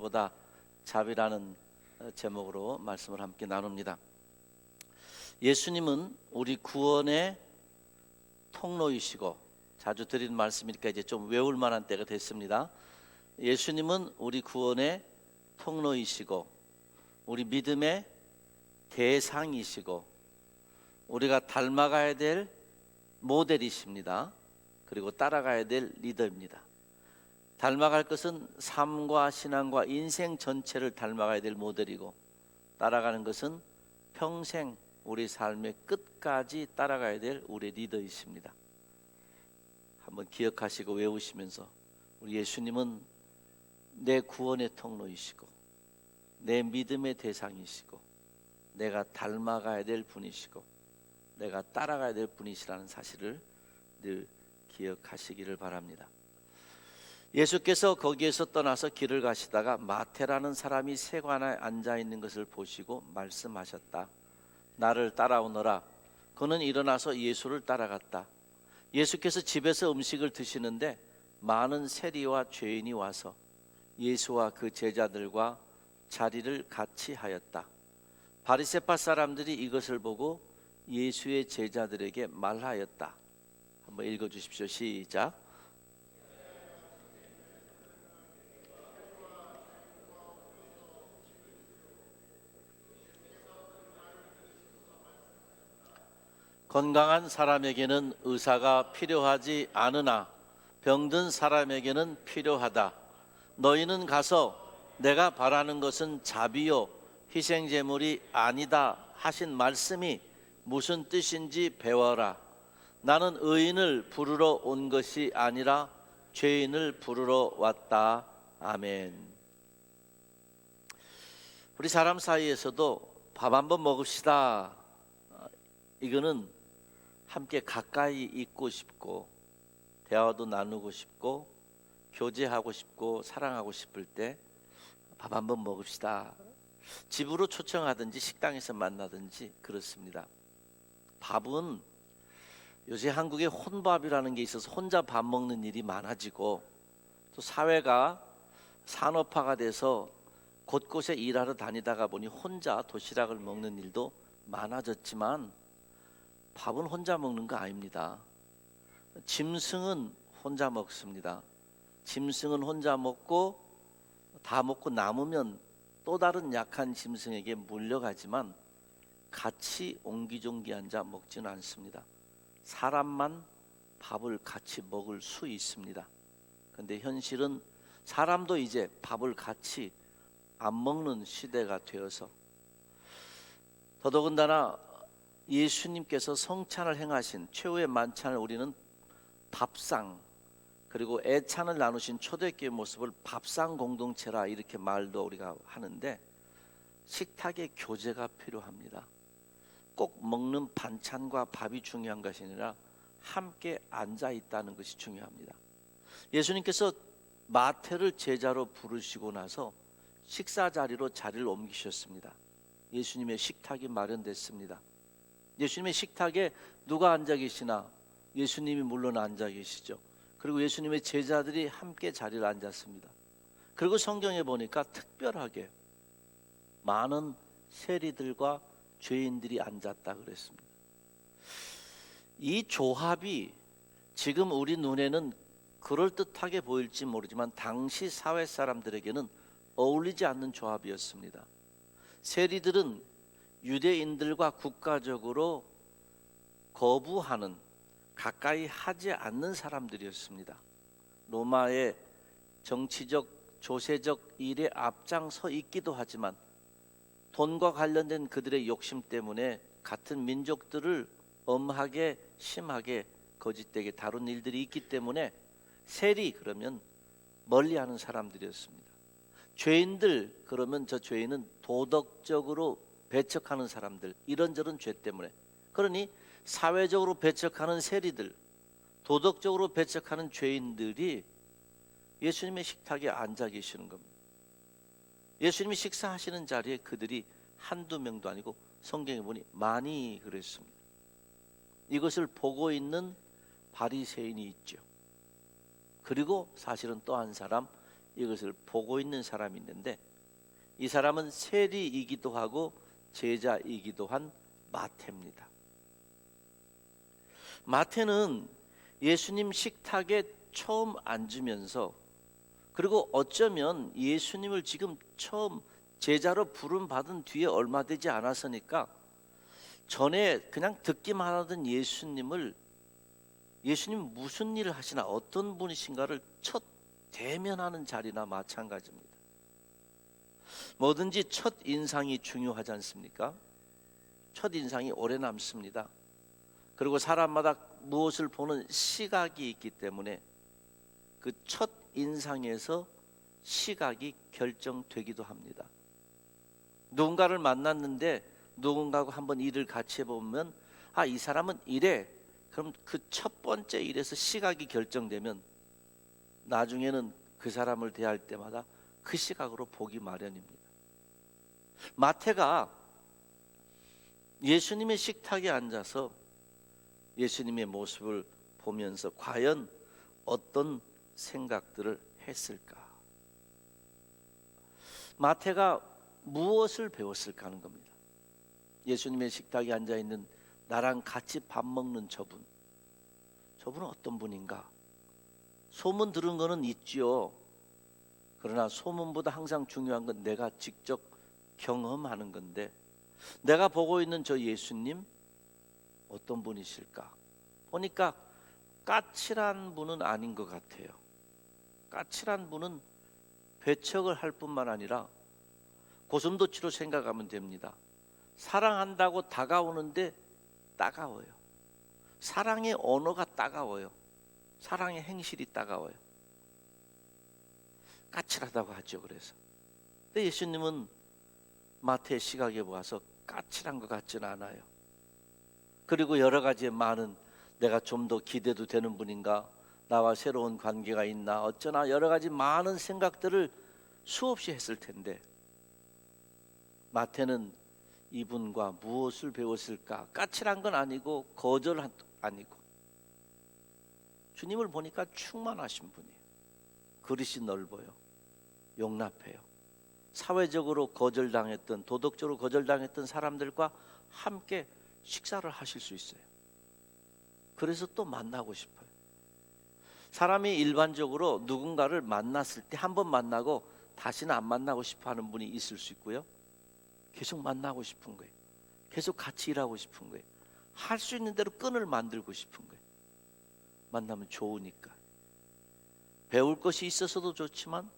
것보다 자비라는 제목으로 말씀을 함께 나눕니다. 예수님은 우리 구원의 통로이시고, 자주 드리는 말씀이니까 이제 좀 외울 만한 때가 됐습니다. 예수님은 우리 구원의 통로이시고, 우리 믿음의 대상이시고, 우리가 닮아가야 될 모델이십니다. 그리고 따라가야 될 리더입니다. 닮아갈 것은 삶과 신앙과 인생 전체를 닮아가야 될 모델이고, 따라가는 것은 평생 우리 삶의 끝까지 따라가야 될 우리 리더이십니다. 한번 기억하시고 외우시면서, 우리 예수님은 내 구원의 통로이시고, 내 믿음의 대상이시고, 내가 닮아가야 될 분이시고, 내가 따라가야 될 분이시라는 사실을 늘 기억하시기를 바랍니다. 예수께서 거기에서 떠나서 길을 가시다가 마태라는 사람이 세관에 앉아 있는 것을 보시고 말씀하셨다. 나를 따라오너라. 그는 일어나서 예수를 따라갔다. 예수께서 집에서 음식을 드시는데 많은 세리와 죄인이 와서 예수와 그 제자들과 자리를 같이 하였다. 바리새파 사람들이 이것을 보고 예수의 제자들에게 말하였다. 한번 읽어주십시오. 시작. 건강한 사람에게는 의사가 필요하지 않으나 병든 사람에게는 필요하다. 너희는 가서 내가 바라는 것은 자비요 희생제물이 아니다 하신 말씀이 무슨 뜻인지 배워라. 나는 의인을 부르러 온 것이 아니라 죄인을 부르러 왔다. 아멘. 우리 사람 사이에서도 밥 한번 먹읍시다. 이거는 함께 가까이 있고 싶고, 대화도 나누고 싶고, 교제하고 싶고, 사랑하고 싶을 때 밥 한번 먹읍시다. 집으로 초청하든지 식당에서 만나든지 그렇습니다. 밥은 요새 한국에 혼밥이라는 게 있어서 혼자 밥 먹는 일이 많아지고, 또 사회가 산업화가 돼서 곳곳에 일하러 다니다가 보니 혼자 도시락을 먹는 일도 많아졌지만, 밥은 혼자 먹는 거 아닙니다. 짐승은 혼자 먹습니다. 짐승은 혼자 먹고 다 먹고 남으면 또 다른 약한 짐승에게 물려가지만 같이 옹기종기 앉아 먹지는 않습니다. 사람만 밥을 같이 먹을 수 있습니다. 그런데 현실은 사람도 이제 밥을 같이 안 먹는 시대가 되어서, 더더군다나 예수님께서 성찬을 행하신 최후의 만찬을 우리는 밥상, 그리고 애찬을 나누신 초대교회 모습을 밥상 공동체라 이렇게 말도 우리가 하는데, 식탁의 교제가 필요합니다. 꼭 먹는 반찬과 밥이 중요한 것이 아니라 함께 앉아 있다는 것이 중요합니다. 예수님께서 마태를 제자로 부르시고 나서 식사 자리로 자리를 옮기셨습니다. 예수님의 식탁이 마련됐습니다. 예수님의 식탁에 누가 앉아 계시나? 예수님이 물론 앉아 계시죠. 그리고 예수님의 제자들이 함께 자리를 앉았습니다. 그리고 성경에 보니까 특별하게 많은 세리들과 죄인들이 앉았다 그랬습니다. 이 조합이 지금 우리 눈에는 그럴듯하게 보일지 모르지만 당시 사회 사람들에게는 어울리지 않는 조합이었습니다. 세리들은 유대인들과 국가적으로 거부하는, 가까이 하지 않는 사람들이었습니다. 로마의 정치적, 조세적 일에 앞장서 있기도 하지만 돈과 관련된 그들의 욕심 때문에 같은 민족들을 엄하게, 심하게, 거짓되게 다룬 일들이 있기 때문에 세리 그러면 멀리하는 사람들이었습니다. 죄인들 그러면 저 죄인은 도덕적으로 배척하는 사람들, 이런저런 죄 때문에. 그러니 사회적으로 배척하는 세리들, 도덕적으로 배척하는 죄인들이 예수님의 식탁에 앉아 계시는 겁니다. 예수님이 식사하시는 자리에 그들이 한두 명도 아니고 성경에 보니 많이 그랬습니다. 이것을 보고 있는 바리새인이 있죠. 그리고 사실은 또 한 사람, 이것을 보고 있는 사람이 있는데, 이 사람은 세리이기도 하고 제자이기도 한 마태입니다. 마태는 예수님 식탁에 처음 앉으면서, 그리고 어쩌면 예수님을 지금 처음 제자로 부름받은 뒤에 얼마 되지 않았으니까 전에 그냥 듣기만 하던 예수님 무슨 일을 하시나, 어떤 분이신가를 첫 대면하는 자리나 마찬가지입니다. 뭐든지 첫 인상이 중요하지 않습니까? 첫 인상이 오래 남습니다. 그리고 사람마다 무엇을 보는 시각이 있기 때문에 그 첫 인상에서 시각이 결정되기도 합니다. 누군가를 만났는데 누군가하고 한번 일을 같이 해보면, 아, 이 사람은 이래. 그럼 그 첫 번째 일에서 시각이 결정되면 나중에는 그 사람을 대할 때마다 그 시각으로 보기 마련입니다. 마태가 예수님의 식탁에 앉아서 예수님의 모습을 보면서 과연 어떤 생각들을 했을까? 마태가 무엇을 배웠을까 하는 겁니다. 예수님의 식탁에 앉아있는 나랑 같이 밥 먹는 저분은 어떤 분인가? 소문 들은 거는 있지요. 그러나 소문보다 항상 중요한 건 내가 직접 경험하는 건데, 내가 보고 있는 저 예수님 어떤 분이실까? 보니까 까칠한 분은 아닌 것 같아요. 까칠한 분은 배척을 할 뿐만 아니라 고슴도치로 생각하면 됩니다. 사랑한다고 다가오는데 따가워요. 사랑의 언어가 따가워요. 사랑의 행실이 따가워요. 까칠하다고 하죠. 그래서 근데 예수님은 마태의 시각에 보아서 까칠한 것 같지는 않아요. 그리고 여러 가지의 많은, 내가 좀 더 기대도 되는 분인가, 나와 새로운 관계가 있나, 어쩌나 여러 가지 많은 생각들을 수없이 했을 텐데, 마태는 이분과 무엇을 배웠을까? 까칠한 건 아니고 거절한 아니고, 주님을 보니까 충만하신 분이에요. 그릇이 넓어요. 용납해요. 사회적으로 거절당했던, 도덕적으로 거절당했던 사람들과 함께 식사를 하실 수 있어요. 그래서 또 만나고 싶어요. 사람이 일반적으로 누군가를 만났을 때 한 번 만나고 다시는 안 만나고 싶어 하는 분이 있을 수 있고요. 계속 만나고 싶은 거예요. 계속 같이 일하고 싶은 거예요. 할 수 있는 대로 끈을 만들고 싶은 거예요. 만나면 좋으니까. 배울 것이 있어서도 좋지만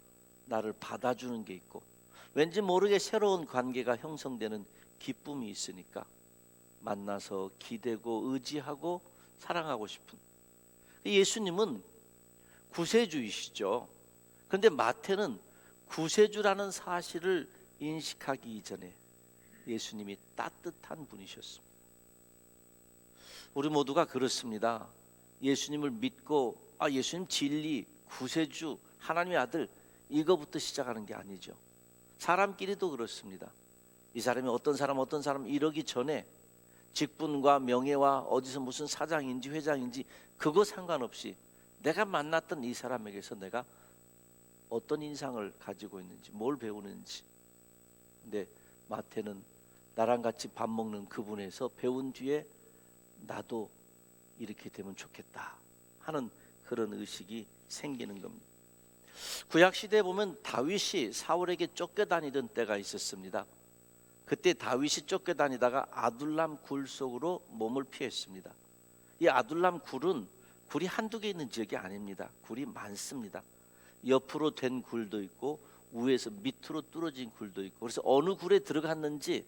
나를 받아주는 게 있고, 왠지 모르게 새로운 관계가 형성되는 기쁨이 있으니까 만나서 기대고 의지하고 사랑하고 싶은. 예수님은 구세주이시죠. 그런데 마태는 구세주라는 사실을 인식하기 이전에 예수님이 따뜻한 분이셨습니다. 우리 모두가 그렇습니다. 예수님을 믿고, 예수님 진리, 구세주, 하나님의 아들, 이거부터 시작하는 게 아니죠. 사람끼리도 그렇습니다. 이 사람이 어떤 사람 이러기 전에 직분과 명예와 어디서 무슨 사장인지 회장인지 그거 상관없이 내가 만났던 이 사람에게서 내가 어떤 인상을 가지고 있는지, 뭘 배우는지. 근데 마태는 나랑 같이 밥 먹는 그분에서 배운 뒤에 나도 이렇게 되면 좋겠다 하는 그런 의식이 생기는 겁니다. 구약 시대에 보면 다윗이 사울에게 쫓겨다니던 때가 있었습니다. 그때 다윗이 쫓겨다니다가 아둘람 굴 속으로 몸을 피했습니다. 이 아둘람 굴은 굴이 한두 개 있는 지역이 아닙니다. 굴이 많습니다. 옆으로 된 굴도 있고 위에서 밑으로 뚫어진 굴도 있고, 그래서 어느 굴에 들어갔는지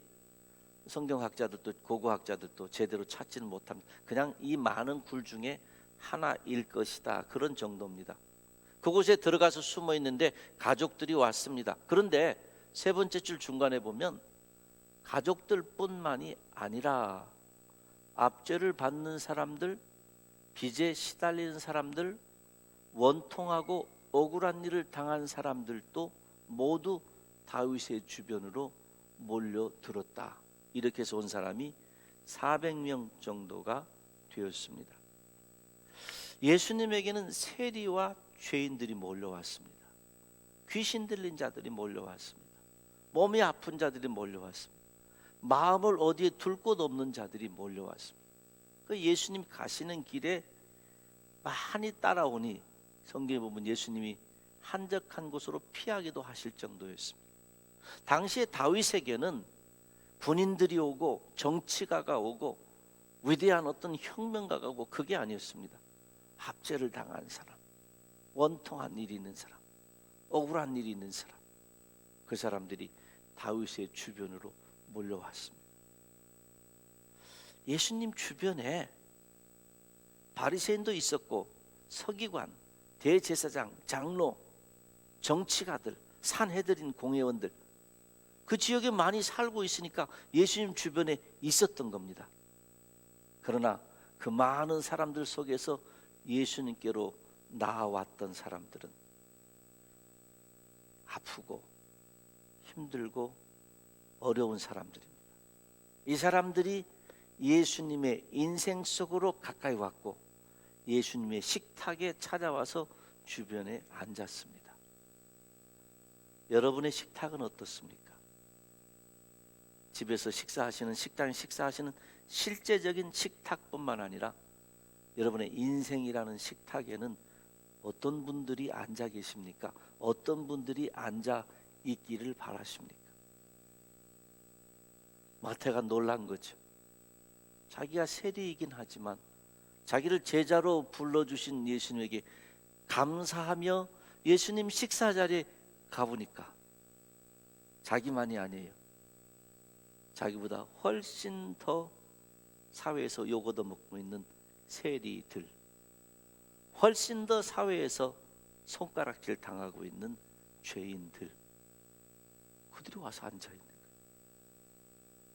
성경학자들도 고고학자들도 제대로 찾지는 못합니다. 그냥 이 많은 굴 중에 하나일 것이다, 그런 정도입니다. 그곳에 들어가서 숨어 있는데 가족들이 왔습니다. 그런데 세 번째 줄 중간에 보면 가족들뿐만이 아니라 압제를 받는 사람들, 빚에 시달리는 사람들, 원통하고 억울한 일을 당한 사람들도 모두 다윗의 주변으로 몰려들었다. 이렇게 해서 온 사람이 400명 정도가 되었습니다. 예수님에게는 세리와 죄인들이 몰려왔습니다. 귀신 들린 자들이 몰려왔습니다. 몸이 아픈 자들이 몰려왔습니다. 마음을 어디에 둘 곳 없는 자들이 몰려왔습니다. 그 예수님 가시는 길에 많이 따라오니 성경에 보면 예수님이 한적한 곳으로 피하기도 하실 정도였습니다. 당시에 다윗에게는 군인들이 오고 정치가가 오고 위대한 어떤 혁명가가 오고 그게 아니었습니다. 압제를 당한 사람, 원통한 일이 있는 사람, 억울한 일이 있는 사람, 그 사람들이 다윗의 주변으로 몰려왔습니다. 예수님 주변에 바리새인도 있었고 서기관, 대제사장, 장로, 정치가들, 산헤드린 공회원들, 그 지역에 많이 살고 있으니까 예수님 주변에 있었던 겁니다. 그러나 그 많은 사람들 속에서 예수님께로 나아왔던 사람들은 아프고 힘들고 어려운 사람들입니다. 이 사람들이 예수님의 인생 속으로 가까이 왔고 예수님의 식탁에 찾아와서 주변에 앉았습니다. 여러분의 식탁은 어떻습니까? 집에서 식사하시는, 식당에 식사하시는 실제적인 식탁뿐만 아니라 여러분의 인생이라는 식탁에는 어떤 분들이 앉아 계십니까? 어떤 분들이 앉아 있기를 바라십니까? 마태가 놀란 거죠. 자기가 세리이긴 하지만 자기를 제자로 불러주신 예수님에게 감사하며 예수님 식사 자리에 가보니까 자기만이 아니에요. 자기보다 훨씬 더 사회에서 욕 얻어먹고 있는 세리들, 훨씬 더 사회에서 손가락질 당하고 있는 죄인들, 그들이 와서 앉아 있는 거예요.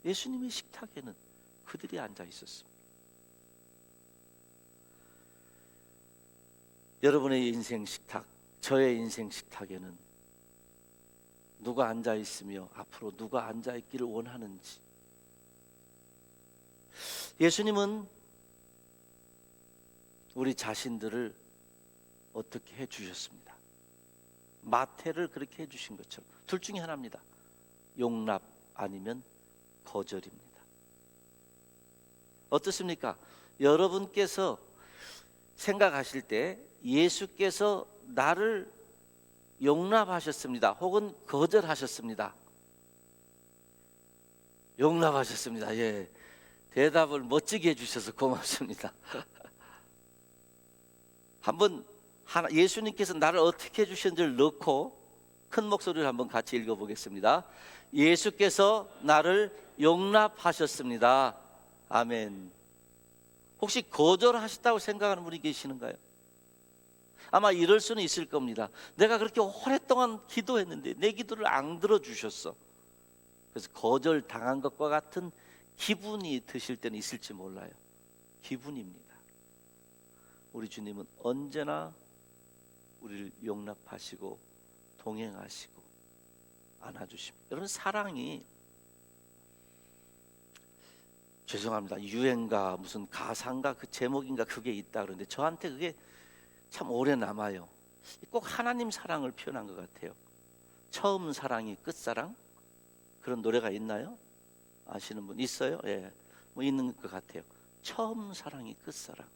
예수님의 식탁에는 그들이 앉아 있었습니다. 여러분의 인생 식탁, 저의 인생 식탁에는 누가 앉아 있으며 앞으로 누가 앉아 있기를 원하는지. 예수님은 우리 자신들을 어떻게 해주셨습니다. 마태를 그렇게 해주신 것처럼 둘 중에 하나입니다. 용납 아니면 거절입니다. 어떻습니까? 여러분께서 생각하실 때 예수께서 나를 용납하셨습니다. 혹은 거절하셨습니다. 용납하셨습니다. 예, 대답을 멋지게 해주셔서 고맙습니다. 한번 예수님께서 나를 어떻게 해주셨는지를 넣고 큰 목소리를 한번 같이 읽어보겠습니다. 예수께서 나를 용납하셨습니다. 아멘. 혹시 거절하셨다고 생각하는 분이 계시는가요? 아마 이럴 수는 있을 겁니다. 내가 그렇게 오랫동안 기도했는데 내 기도를 안 들어주셨어. 그래서 거절당한 것과 같은 기분이 드실 때는 있을지 몰라요. 기분입니다. 우리 주님은 언제나 우리를 용납하시고 동행하시고 안아주십니다. 여러분, 사랑이 죄송합니다. 유행가 무슨 가사인가 그 제목인가 그게 있다 그러는데 저한테 그게 참 오래 남아요. 꼭 하나님 사랑을 표현한 것 같아요. 처음 사랑이 끝사랑, 그런 노래가 있나요? 아시는 분 있어요? 예, 뭐 있는 것 같아요. 처음 사랑이 끝사랑.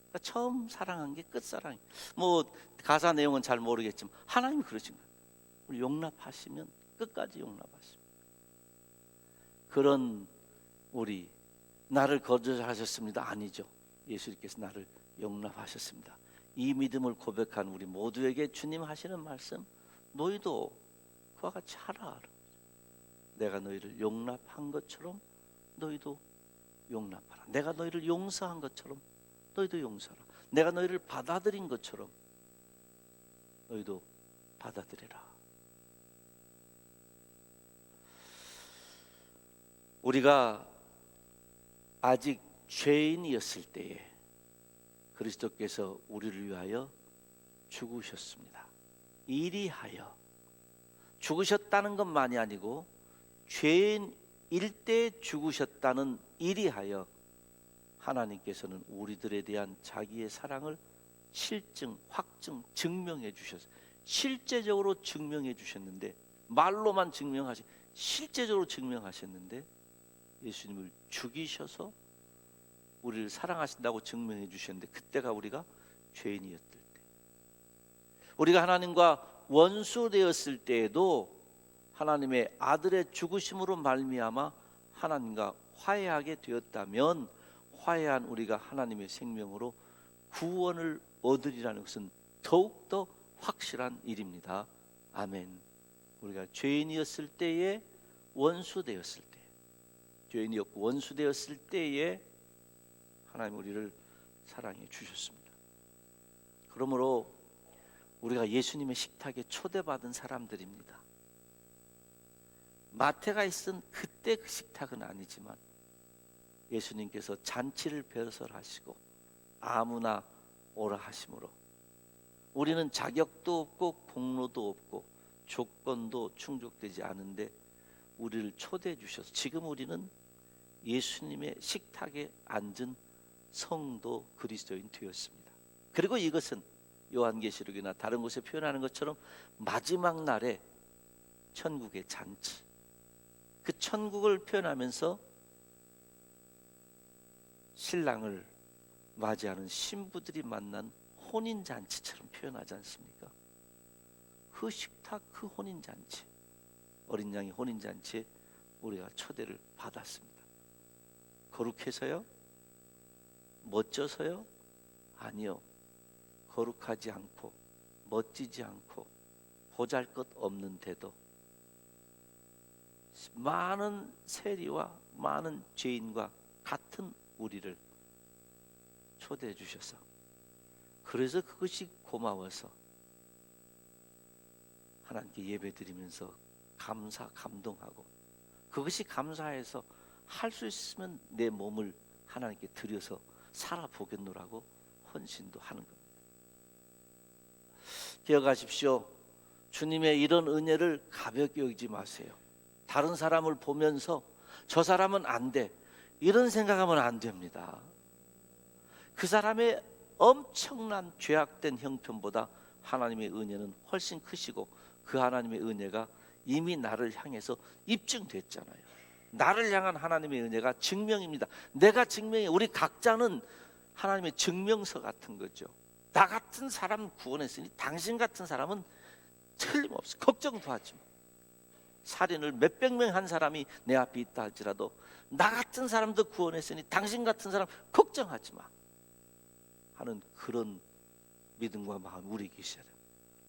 그러니까 처음 사랑한 게 끝사랑. 뭐 가사 내용은 잘 모르겠지만 하나님이 그러신 거예요. 우리 용납하시면 끝까지 용납하십니다. 그런 우리, 나를 거절하셨습니다 아니죠. 예수님께서 나를 용납하셨습니다. 이 믿음을 고백한 우리 모두에게 주님 하시는 말씀, 너희도 그와 같이 하라. 내가 너희를 용납한 것처럼 너희도 용납하라. 내가 너희를 용서한 것처럼 너희도 용서하라. 내가 너희를 받아들인 것처럼 너희도 받아들여라. 우리가 아직 죄인이었을 때에 그리스도께서 우리를 위하여 죽으셨습니다. 이리하여, 죽으셨다는 것만이 아니고 죄인일 때 죽으셨다는 이리하여 하나님께서는 우리들에 대한 자기의 사랑을 실증, 확증, 증명해 주셨어요. 실제적으로 증명해 주셨는데, 말로만 실제적으로 증명하셨는데 예수님을 죽이셔서 우리를 사랑하신다고 증명해 주셨는데, 그때가 우리가 죄인이었을 때, 우리가 하나님과 원수 되었을 때에도 하나님의 아들의 죽으심으로 말미암아 하나님과 화해하게 되었다면, 화해한 우리가 하나님의 생명으로 구원을 얻으리라는 것은 더욱더 확실한 일입니다. 아멘. 우리가 죄인이었을 때에, 원수 되었을 때, 죄인이었고 원수 되었을 때에 하나님 우리를 사랑해 주셨습니다. 그러므로 우리가 예수님의 식탁에 초대받은 사람들입니다. 마태가 있은 그때 그 식탁은 아니지만 예수님께서 잔치를 배설하시고 아무나 오라 하심으로 우리는 자격도 없고 공로도 없고 조건도 충족되지 않은데 우리를 초대해 주셔서 지금 우리는 예수님의 식탁에 앉은 성도 그리스도인 되었습니다. 그리고 이것은 요한계시록이나 다른 곳에 표현하는 것처럼 마지막 날에 천국의 잔치, 그 천국을 표현하면서 신랑을 맞이하는 신부들이 만난 혼인잔치처럼 표현하지 않습니까? 그 식탁, 그 혼인잔치, 어린 양의 혼인잔치에 우리가 초대를 받았습니다. 거룩해서요? 멋져서요? 아니요. 거룩하지 않고 멋지지 않고 보잘것없는데도 많은 세리와 많은 죄인과 같은 우리를 초대해 주셔서, 그래서 그것이 고마워서 하나님께 예배드리면서 감동하고, 그것이 감사해서 할 수 있으면 내 몸을 하나님께 드려서 살아보겠노라고 헌신도 하는 겁니다. 기억하십시오. 주님의 이런 은혜를 가볍게 여기지 마세요. 다른 사람을 보면서 저 사람은 안 돼, 이런 생각하면 안 됩니다. 그 사람의 엄청난 죄악된 형편보다 하나님의 은혜는 훨씬 크시고, 그 하나님의 은혜가 이미 나를 향해서 입증됐잖아요. 나를 향한 하나님의 은혜가 증명입니다. 내가 증명해. 우리 각자는 하나님의 증명서 같은 거죠. 나 같은 사람 구원했으니 당신 같은 사람은 틀림없어. 걱정도 하지 마. 살인을 몇백 명 한 사람이 내 앞에 있다 할지라도 나 같은 사람도 구원했으니 당신 같은 사람 걱정하지 마 하는 그런 믿음과 마음이 우리에게 있어야 돼요.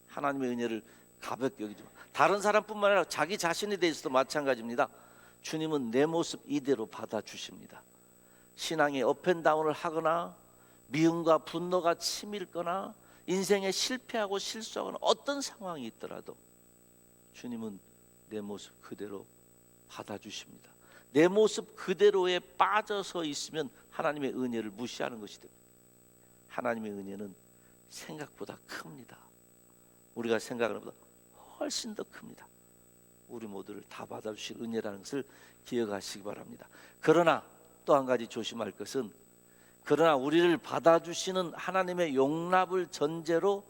하나님의 은혜를 가볍게 여기지 마. 다른 사람뿐만 아니라 자기 자신에 대해서도 마찬가지입니다. 주님은 내 모습 이대로 받아주십니다. 신앙의 업앤다운을 하거나 미움과 분노가 치밀거나 인생에 실패하고 실수하거나 어떤 상황이 있더라도 주님은 내 모습 그대로 받아주십니다. 내 모습 그대로에 빠져서 있으면 하나님의 은혜를 무시하는 것이 됩니다. 하나님의 은혜는 생각보다 큽니다. 우리가 생각하는 것보다 훨씬 더 큽니다. 우리 모두를 다 받아주실 은혜라는 것을 기억하시기 바랍니다. 그러나 또 한 가지 조심할 것은, 그러나 우리를 받아주시는 하나님의 용납을 전제로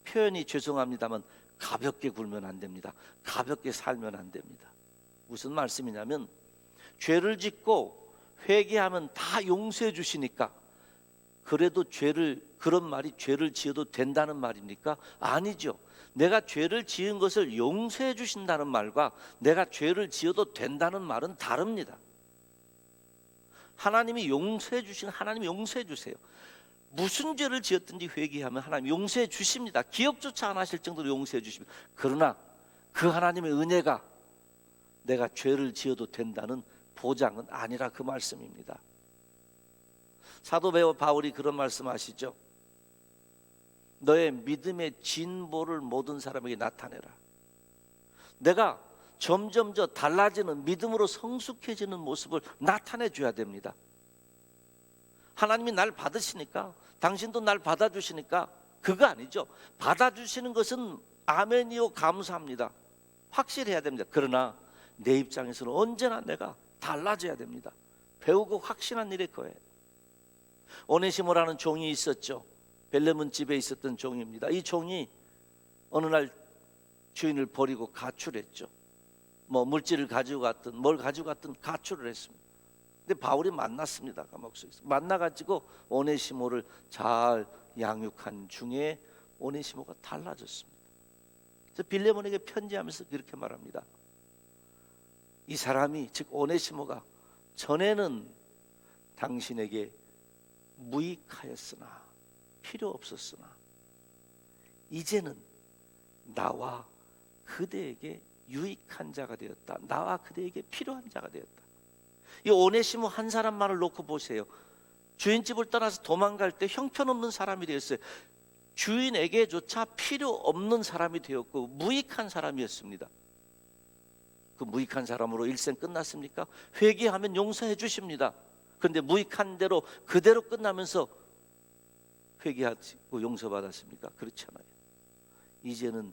표현이 죄송합니다만 가볍게 굴면 안 됩니다. 가볍게 살면 안 됩니다. 무슨 말씀이냐면, 죄를 짓고 회개하면 다 용서해 주시니까 그래도 그런 말이 죄를 지어도 된다는 말입니까? 아니죠. 내가 죄를 지은 것을 용서해 주신다는 말과 내가 죄를 지어도 된다는 말은 다릅니다. 하나님이 용서해 주시는, 하나님이 용서해 주세요. 무슨 죄를 지었든지 회개하면 하나님 용서해 주십니다. 기억조차 안 하실 정도로 용서해 주십니다. 그러나 그 하나님의 은혜가 내가 죄를 지어도 된다는 보장은 아니라 그 말씀입니다. 사도 바울이 그런 말씀하시죠. 너의 믿음의 진보를 모든 사람에게 나타내라. 내가 점점 달라지는, 믿음으로 성숙해지는 모습을 나타내 줘야 됩니다. 하나님이 날 받으시니까, 당신도 날 받아주시니까 그거 아니죠. 받아주시는 것은 아멘이요, 감사합니다. 확실해야 됩니다. 그러나 내 입장에서는 언제나 내가 달라져야 됩니다. 배우고 확신한 일에 거예요. 오네시모라는 종이 있었죠. 벨레몬 집에 있었던 종입니다. 이 종이 어느 날 주인을 버리고 가출했죠. 뭐 물질을 가지고 갔든 뭘 가지고 갔든 가출을 했습니다. 근데 바울이 만났습니다. 감옥 속에서 만나가지고 오네시모를 잘 양육한 중에 오네시모가 달라졌습니다. 그래서 빌레몬에게 편지하면서 그렇게 말합니다. 이 사람이, 즉 오네시모가 전에는 당신에게 무익하였으나 필요 없었으나 이제는 나와 그대에게 유익한 자가 되었다. 나와 그대에게 필요한 자가 되었다. 이 오네시모 한 사람만을 놓고 보세요. 주인집을 떠나서 도망갈 때 형편없는 사람이 되었어요. 주인에게조차 필요 없는 사람이 되었고 무익한 사람이었습니다. 그 무익한 사람으로 일생 끝났습니까? 회개하면 용서해 주십니다. 그런데 무익한 대로 그대로 끝나면서 회개하고 용서받았습니까? 그렇지 않아요. 이제는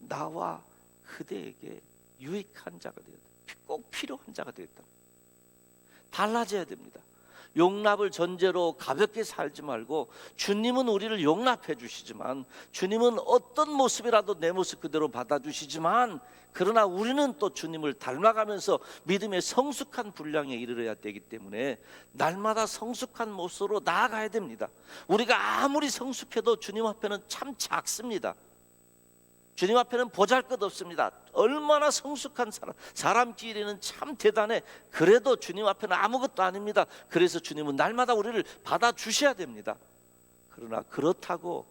나와 그대에게 유익한 자가 되었다. 꼭 필요한 자가 되었다. 달라져야 됩니다. 용납을 전제로 가볍게 살지 말고, 주님은 우리를 용납해 주시지만, 주님은 어떤 모습이라도 내 모습 그대로 받아주시지만, 그러나 우리는 또 주님을 닮아가면서 믿음의 성숙한 분량에 이르러야 되기 때문에 날마다 성숙한 모습으로 나아가야 됩니다. 우리가 아무리 성숙해도 주님 앞에는 참 작습니다. 주님 앞에는 보잘것없습니다. 얼마나 성숙한 사람끼리는 참 대단해. 그래도 주님 앞에는 아무것도 아닙니다. 그래서 주님은 날마다 우리를 받아주셔야 됩니다. 그러나 그렇다고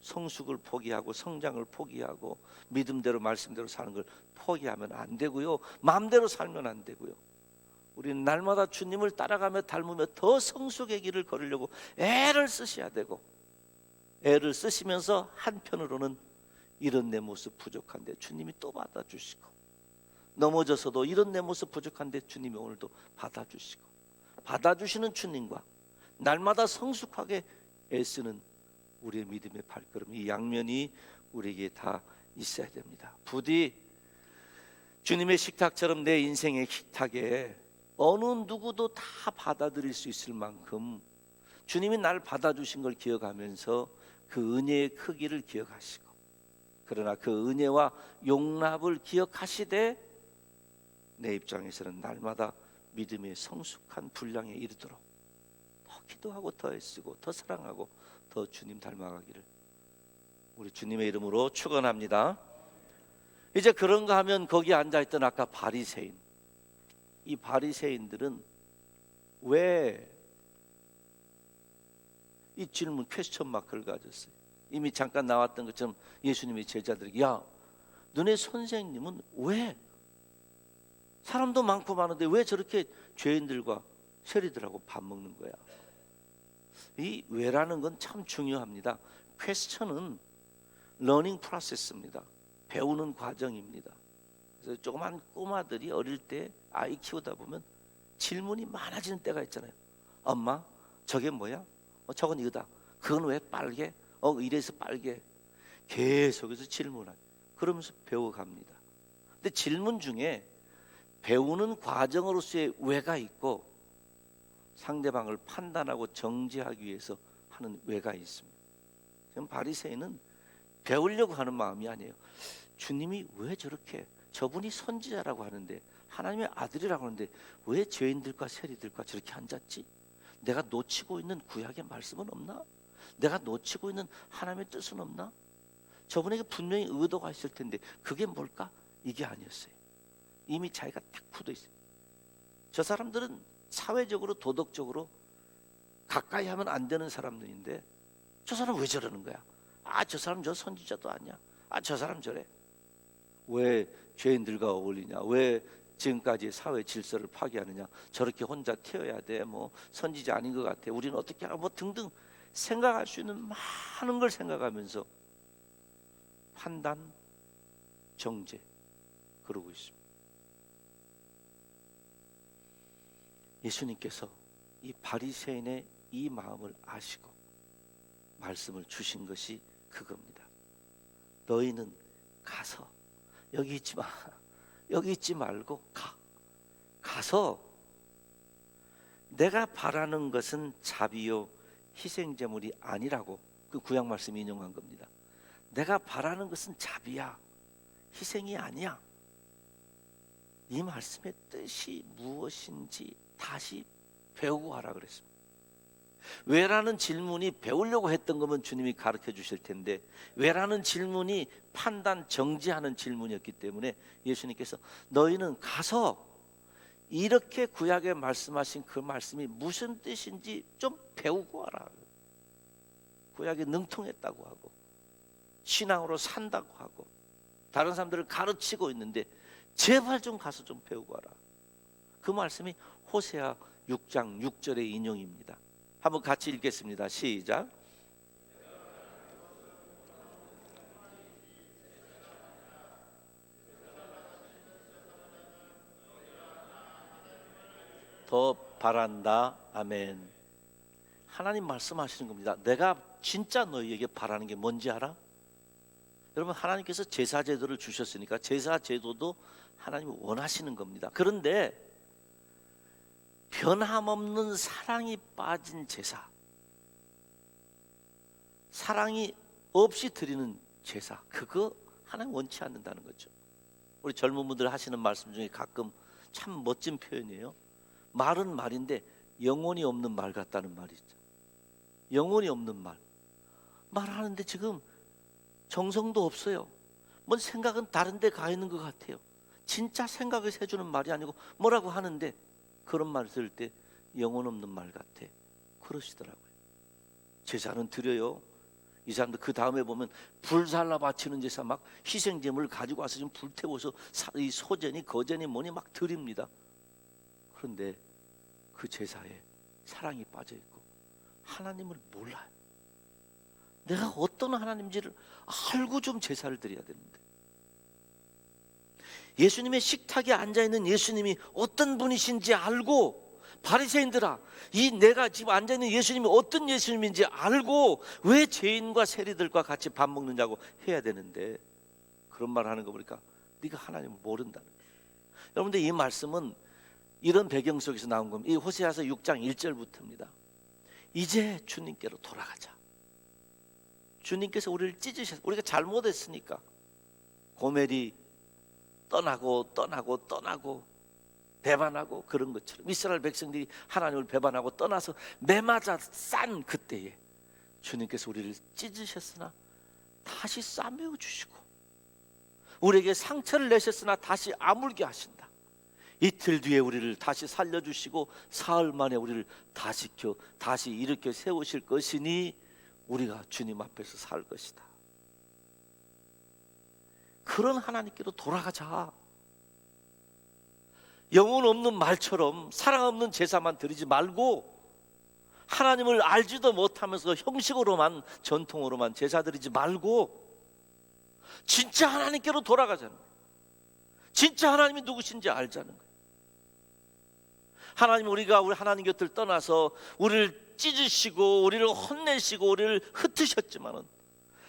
성숙을 포기하고 성장을 포기하고 믿음대로 말씀대로 사는 걸 포기하면 안 되고요, 마음대로 살면 안 되고요. 우리는 날마다 주님을 따라가며 닮으며 더 성숙의 길을 걸으려고 애를 쓰셔야 되고, 애를 쓰시면서 한편으로는 이런 내 모습 부족한데 주님이 또 받아주시고, 넘어져서도 이런 내 모습 부족한데 주님이 오늘도 받아주시고, 받아주시는 주님과 날마다 성숙하게 애쓰는 우리의 믿음의 발걸음, 이 양면이 우리에게 다 있어야 됩니다. 부디 주님의 식탁처럼 내 인생의 식탁에 어느 누구도 다 받아들일 수 있을 만큼 주님이 날 받아주신 걸 기억하면서 그 은혜의 크기를 기억하시고, 그러나 그 은혜와 용납을 기억하시되 내 입장에서는 날마다 믿음의 성숙한 분량에 이르도록 더 기도하고 더 애쓰고 더 사랑하고 더 주님 닮아가기를 우리 주님의 이름으로 축원합니다. 이제 그런가 하면 거기 앉아있던 아까 바리새인, 이 바리새인들은 왜 이 질문, 퀘스천 마크를 가졌어요? 이미 잠깐 나왔던 것처럼 예수님이 제자들에게, 야, 너네 선생님은 왜, 사람도 많고 많은데 왜 저렇게 죄인들과 세리들하고 밥 먹는 거야? 이 왜라는 건 참 중요합니다. 퀘스천은 러닝 프로세스입니다. 배우는 과정입니다. 그래서 조그만 꼬마들이 어릴 때 아이 키우다 보면 질문이 많아지는 때가 있잖아요. 엄마, 저게 뭐야? 저건 이거다. 그건 왜 빨개? 이래서 빨개. 계속해서 질문하고 그러면서 배워갑니다. 근데 질문 중에 배우는 과정으로서의 왜가 있고 상대방을 판단하고 정죄하기 위해서 하는 왜가 있습니다. 지금 바리새인은 배우려고 하는 마음이 아니에요. 주님이 왜 저렇게, 저분이 선지자라고 하는데, 하나님의 아들이라고 하는데 왜 죄인들과 세리들과 저렇게 앉았지? 내가 놓치고 있는 구약의 말씀은 없나? 내가 놓치고 있는 하나님의 뜻은 없나? 저분에게 분명히 의도가 있을 텐데 그게 뭘까? 이게 아니었어요. 이미 자기가 딱 굳어 있어요. 저 사람들은 사회적으로 도덕적으로 가까이 하면 안 되는 사람들인데 저 사람 왜 저러는 거야? 저 사람 저 선지자도 아니야. 저 사람 저래. 왜 죄인들과 어울리냐? 왜 지금까지 사회 질서를 파괴하느냐? 저렇게 혼자 튀어야 돼. 뭐 선지자 아닌 것 같아. 우리는 어떻게 하나 뭐 등등 생각할 수 있는 많은 걸 생각하면서 판단, 정죄 그러고 있습니다. 예수님께서 이 바리새인의 이 마음을 아시고 말씀을 주신 것이 그겁니다. 너희는 가서 여기 있지 마. 여기 있지 말고 가서 내가 바라는 것은 자비요 희생제물이 아니라고, 그 구약 말씀 인용한 겁니다. 내가 바라는 것은 자비야, 희생이 아니야. 이 말씀의 뜻이 무엇인지 다시 배우고 하라 그랬습니다. 왜라는 질문이 배우려고 했던 거면 주님이 가르쳐 주실 텐데, 왜라는 질문이 판단 정지하는 질문이었기 때문에 예수님께서 너희는 가서 이렇게 구약에 말씀하신 그 말씀이 무슨 뜻인지 좀 배우고 와라. 구약에 능통했다고 하고 신앙으로 산다고 하고 다른 사람들을 가르치고 있는데 제발 좀 가서 좀 배우고 와라. 그 말씀이 호세아 6장 6절의 인용입니다. 한번 같이 읽겠습니다. 시작. 더 바란다. 아멘. 하나님 말씀하시는 겁니다. 내가 진짜 너희에게 바라는 게 뭔지 알아? 여러분, 하나님께서 제사 제도를 주셨으니까 제사 제도도 하나님이 원하시는 겁니다. 그런데 변함없는 사랑이 빠진 제사, 사랑이 없이 드리는 제사, 그거 하나님 원치 않는다는 거죠. 우리 젊은 분들 하시는 말씀 중에 가끔 참 멋진 표현이에요. 말은 말인데 영혼이 없는 말 같다는 말이죠. 영혼이 없는 말하는데 지금 정성도 없어요. 뭔 생각은 다른 데 가 있는 것 같아요. 진짜 생각을 해주는 말이 아니고 뭐라고 하는데 그런 말 들을 때 영혼 없는 말 같아. 그러시더라고요. 제사는 드려요. 이 사람들 그 다음에 보면 불살라 바치는 제사, 막 희생제물을 가지고 와서 좀 불태워서 이 소전이 거전이 뭐니 막 드립니다. 그런데 그 제사에 사랑이 빠져 있고 하나님을 몰라요. 내가 어떤 하나님인지를 알고 좀 제사를 드려야 되는데, 예수님의 식탁에 앉아있는 예수님이 어떤 분이신지 알고, 바리새인들아, 이 내가 지금 앉아있는 예수님이 어떤 예수님인지 알고 왜 죄인과 세리들과 같이 밥 먹느냐고 해야 되는데, 그런 말 하는 거 보니까 네가 하나님을 모른다는 거예요. 여러분들, 이 말씀은 이런 배경 속에서 나온 겁니다. 이 호세아서 6장 1절부터입니다. 이제 주님께로 돌아가자. 주님께서 우리를 찢으셨어요. 우리가 잘못했으니까 고멜이 떠나고 배반하고 그런 것처럼 이스라엘 백성들이 하나님을 배반하고 떠나서 매맞아 싼 그때에 주님께서 우리를 찢으셨으나 다시 싸매어 주시고, 우리에게 상처를 내셨으나 다시 아물게 하신다. 이틀 뒤에 우리를 다시 살려주시고 사흘 만에 우리를 다시 일으켜 세우실 것이니 우리가 주님 앞에서 살 것이다. 그런 하나님께로 돌아가자. 영혼 없는 말처럼 사랑 없는 제사만 드리지 말고, 하나님을 알지도 못하면서 형식으로만, 전통으로만 제사 드리지 말고 진짜 하나님께로 돌아가자는 거예요. 진짜 하나님이 누구신지 알자는 거예요. 하나님, 우리가 우리 하나님 곁을 떠나서 우리를 찢으시고 우리를 혼내시고 우리를 흩으셨지만은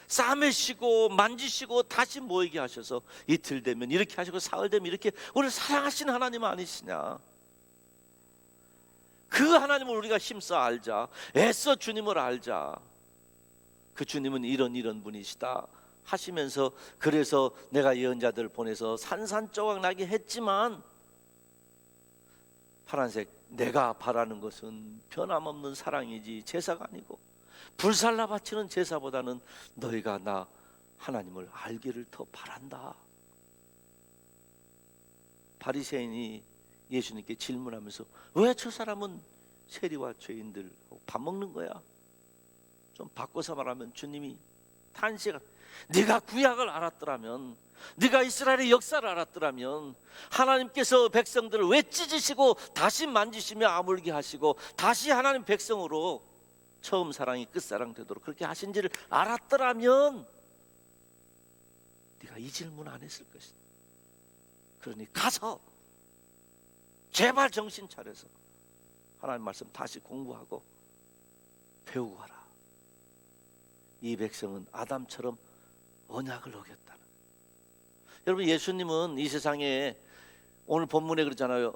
싸매시고 만지시고 다시 모이게 하셔서 이틀 되면 이렇게 하시고 사흘 되면 이렇게 우리를 사랑하시는 하나님 아니시냐? 그 하나님을 우리가 힘써 알자. 애써 주님을 알자. 그 주님은 이런 분이시다 하시면서, 그래서 내가 예언자들을 보내서 산산조각 나게 했지만, 파란색, 내가 바라는 것은 변함없는 사랑이지 제사가 아니고, 불살라 바치는 제사보다는 너희가 나 하나님을 알기를 더 바란다. 바리새인이 예수님께 질문하면서 왜 저 사람은 세리와 죄인들 밥 먹는 거야? 좀 바꿔서 말하면 주님이 탄식을, 네가 구약을 알았더라면, 네가 이스라엘의 역사를 알았더라면 하나님께서 백성들을 왜 찢으시고 다시 만지시며 아물게 하시고 다시 하나님 백성으로 처음 사랑이 끝사랑 되도록 그렇게 하신지를 알았더라면 네가 이 질문 안 했을 것이다. 그러니 가서 제발 정신 차려서 하나님 말씀 다시 공부하고 배우고 하라. 이 백성은 아담처럼 언약을 어겼다는 거예요. 여러분, 예수님은 이 세상에 오늘 본문에 그러잖아요.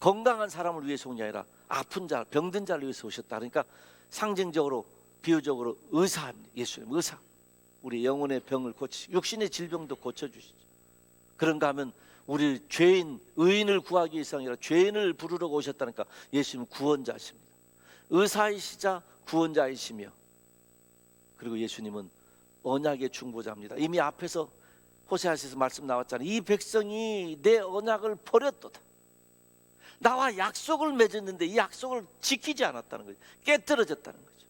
건강한 사람을 위해서 온 게 아니라 아픈 자, 병든 자를 위해서 오셨다. 그러니까 상징적으로, 비유적으로 의사입니다. 예수님 의사. 우리 영혼의 병을 고치시고 육신의 질병도 고쳐주시죠. 그런가 하면 우리 죄인, 의인을 구하기 위해서 아니라 죄인을 부르러 오셨다니까. 예수님은 구원자십니다. 의사이시자 구원자이시며, 그리고 예수님은 언약의 중보자입니다. 이미 앞에서 호세아서에서 말씀 나왔잖아요. 이 백성이 내 언약을 버렸도다. 나와 약속을 맺었는데 이 약속을 지키지 않았다는 거죠. 깨뜨려졌다는 거죠.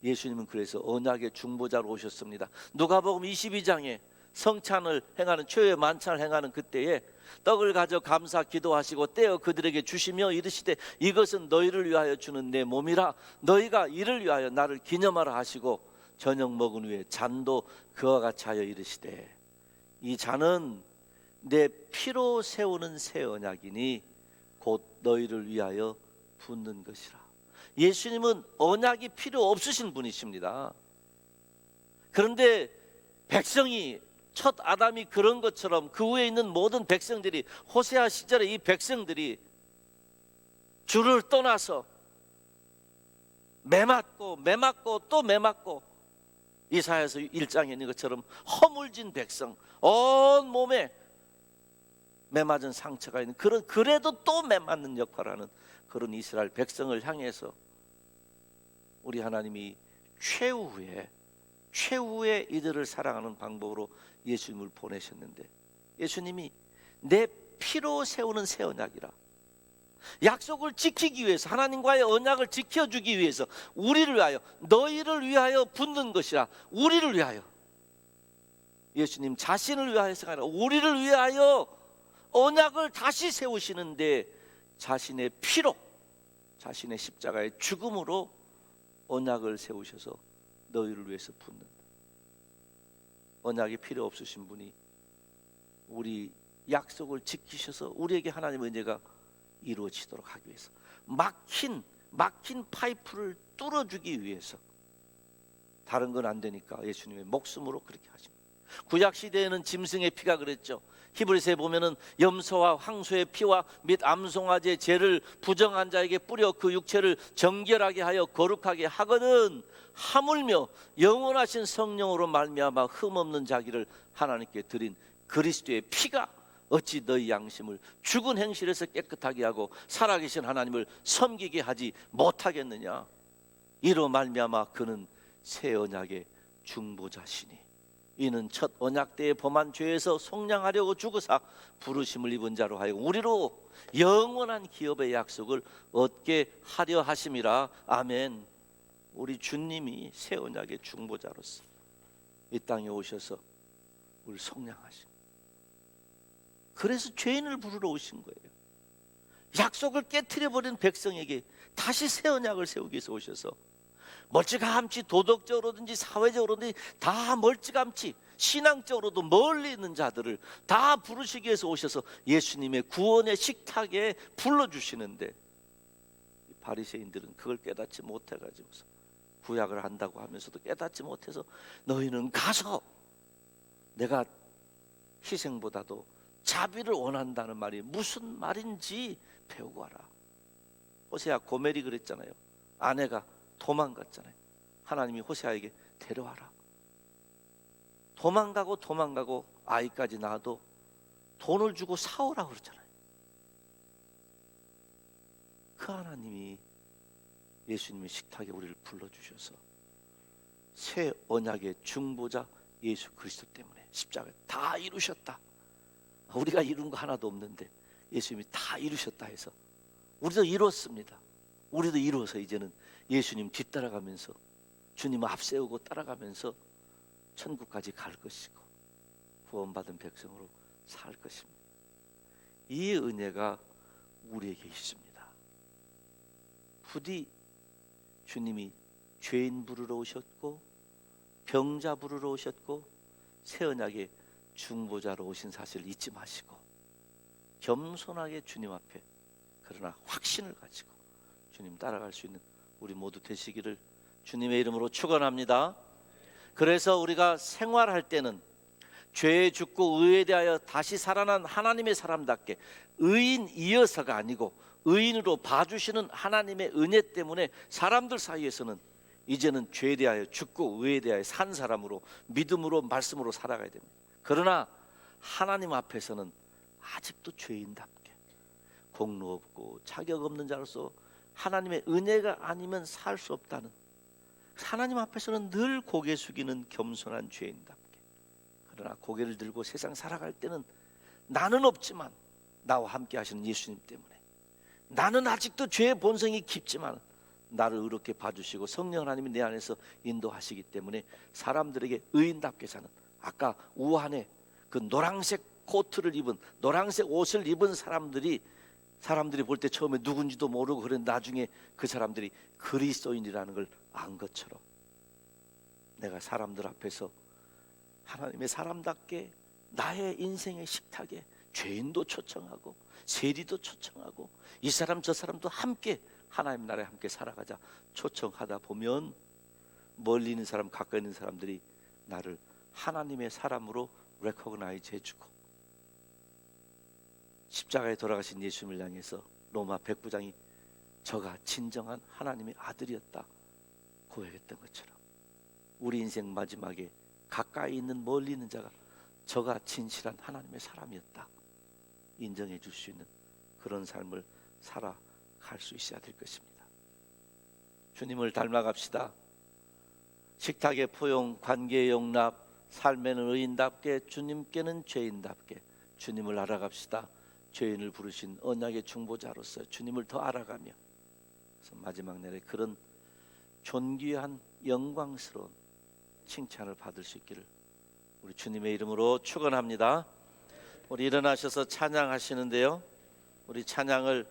예수님은 그래서 언약의 중보자로 오셨습니다. 누가복음 22장에 성찬을 행하는, 최후의 만찬을 행하는 그때에 떡을 가져 감사 기도하시고 떼어 그들에게 주시며 이르시되 이것은 너희를 위하여 주는 내 몸이라. 너희가 이를 위하여 나를 기념하라 하시고 저녁 먹은 후에 잔도 그와 같이 하여 이르시되 이 잔은 내 피로 세우는 새 언약이니 곧 너희를 위하여 붓는 것이라. 예수님은 언약이 필요 없으신 분이십니다. 그런데 백성이, 첫 아담이 그런 것처럼 그 위에 있는 모든 백성들이, 호세아 시절에 이 백성들이 주를 떠나서 매맞고 또 매맞고, 이사야서 1장에 있는 것처럼 허물진 백성, 온 몸에 매맞은 상처가 있는, 그래도 또 매맞는 역할을 하는 그런 이스라엘 백성을 향해서 우리 하나님이 최후의 이들을 사랑하는 방법으로 예수님을 보내셨는데, 예수님이 내 피로 세우는 새 언약이라, 약속을 지키기 위해서, 하나님과의 언약을 지켜주기 위해서 우리를 위하여, 너희를 위하여 붓는 것이라. 우리를 위하여, 예수님 자신을 위하여서가 아니라 우리를 위하여 언약을 다시 세우시는데 자신의 피로, 자신의 십자가의 죽음으로 언약을 세우셔서 너희를 위해서 붓는다. 언약이 필요 없으신 분이 우리 약속을 지키셔서 우리에게 하나님의 은혜가 이루어지도록 하기 위해서, 막힌 파이프를 뚫어주기 위해서, 다른 건 안 되니까 예수님의 목숨으로 그렇게 하십니다. 구약 시대에는 짐승의 피가 그랬죠. 히브리서에 보면은 염소와 황소의 피와 및 암송아지의 죄를 부정한 자에게 뿌려 그 육체를 정결하게 하여 거룩하게 하거든, 하물며 영원하신 성령으로 말미암아 흠없는 자기를 하나님께 드린 그리스도의 피가 어찌 너희 양심을 죽은 행실에서 깨끗하게 하고 살아계신 하나님을 섬기게 하지 못하겠느냐. 이로 말미암아 그는 새 언약의 중보자시니 이는 첫 언약 때에 범한 죄에서 속량하려고 죽으사 부르심을 입은 자로 하여금 우리로 영원한 기업의 약속을 얻게 하려 하심이라. 아멘. 우리 주님이 새 언약의 중보자로서 이 땅에 오셔서 우리를 속량하신, 그래서 죄인을 부르러 오신 거예요. 약속을 깨트려버린 백성에게 다시 새 언약을 세우기 위해서 오셔서 멀찌감치 도덕적으로든지 사회적으로든지 다 멀찌감치 신앙적으로도 멀리 있는 자들을 다 부르시기 위해서 오셔서 예수님의 구원의 식탁에 불러주시는데, 바리새인들은 그걸 깨닫지 못해가지고서 구약을 한다고 하면서도 깨닫지 못해서 너희는 가서, 내가 희생보다도 자비를 원한다는 말이 무슨 말인지 배우고 와라. 호세아 고멜이 그랬잖아요. 아내가 도망갔잖아요. 하나님이 호세아에게 데려와라. 도망가고 아이까지 낳아도 돈을 주고 사오라 그러잖아요. 그 하나님이 예수님의 식탁에 우리를 불러주셔서 새 언약의 중보자 예수 그리스도 때문에 십자가에 다 이루셨다. 우리가 이룬 거 하나도 없는데 예수님이 다 이루셨다 해서 우리도 이뤘습니다. 우리도 이루어서 이제는 예수님 뒤따라가면서, 주님 앞세우고 따라가면서 천국까지 갈 것이고 구원받은 백성으로 살 것입니다. 이 은혜가 우리에게 있습니다. 부디 주님이 죄인 부르러 오셨고 병자 부르러 오셨고 새 언약의 중보자로 오신 사실을 잊지 마시고 겸손하게 주님 앞에, 그러나 확신을 가지고 주님 따라갈 수 있는 우리 모두 되시기를 주님의 이름으로 축원합니다. 그래서 우리가 생활할 때는 죄에 죽고 의에 대하여 다시 살아난 하나님의 사람답게 의인이어서가 아니고 의인으로 봐주시는 하나님의 은혜 때문에 사람들 사이에서는 이제는 죄에 대하여 죽고 의에 대하여 산 사람으로 믿음으로 말씀으로 살아가야 됩니다. 그러나 하나님 앞에서는 아직도 죄인답게 공로 없고 자격 없는 자로서 하나님의 은혜가 아니면 살 수 없다는, 하나님 앞에서는 늘 고개 숙이는 겸손한 죄인답게, 그러나 고개를 들고 세상 살아갈 때는 나는 없지만 나와 함께 하시는 예수님 때문에, 나는 아직도 죄의 본성이 깊지만 나를 의롭게 봐주시고 성령 하나님이 내 안에서 인도하시기 때문에 사람들에게 의인답게 사는, 아까 우한에 그 노란색 코트를 입은, 노란색 옷을 입은 사람들이 볼 때 처음에 누군지도 모르고, 그런 나중에 그 사람들이 그리스도인이라는 걸 안 것처럼 내가 사람들 앞에서 하나님의 사람답게 나의 인생의 식탁에 죄인도 초청하고 세리도 초청하고 이 사람 저 사람도 함께 하나님 나라에 함께 살아가자 초청하다 보면 멀리 있는 사람 가까이 있는 사람들이 나를 하나님의 사람으로 레코그나이즈 해주고, 십자가에 돌아가신 예수님을 향해서 로마 백부장이 저가 진정한 하나님의 아들이었다 고백했던 것처럼, 우리 인생 마지막에 가까이 있는 멀리 있는 자가 저가 진실한 하나님의 사람이었다 인정해 줄 수 있는 그런 삶을 살아갈 수 있어야 될 것입니다. 주님을 닮아갑시다. 식탁의 포용, 관계의 용납, 삶에는 의인답게, 주님께는 죄인답게 주님을 알아갑시다. 죄인을 부르신 언약의 중보자로서 주님을 더 알아가며, 그래서 마지막 날에 그런 존귀한 영광스러운 칭찬을 받을 수 있기를 우리 주님의 이름으로 축원합니다. 우리 일어나셔서 찬양하시는데요, 우리 찬양을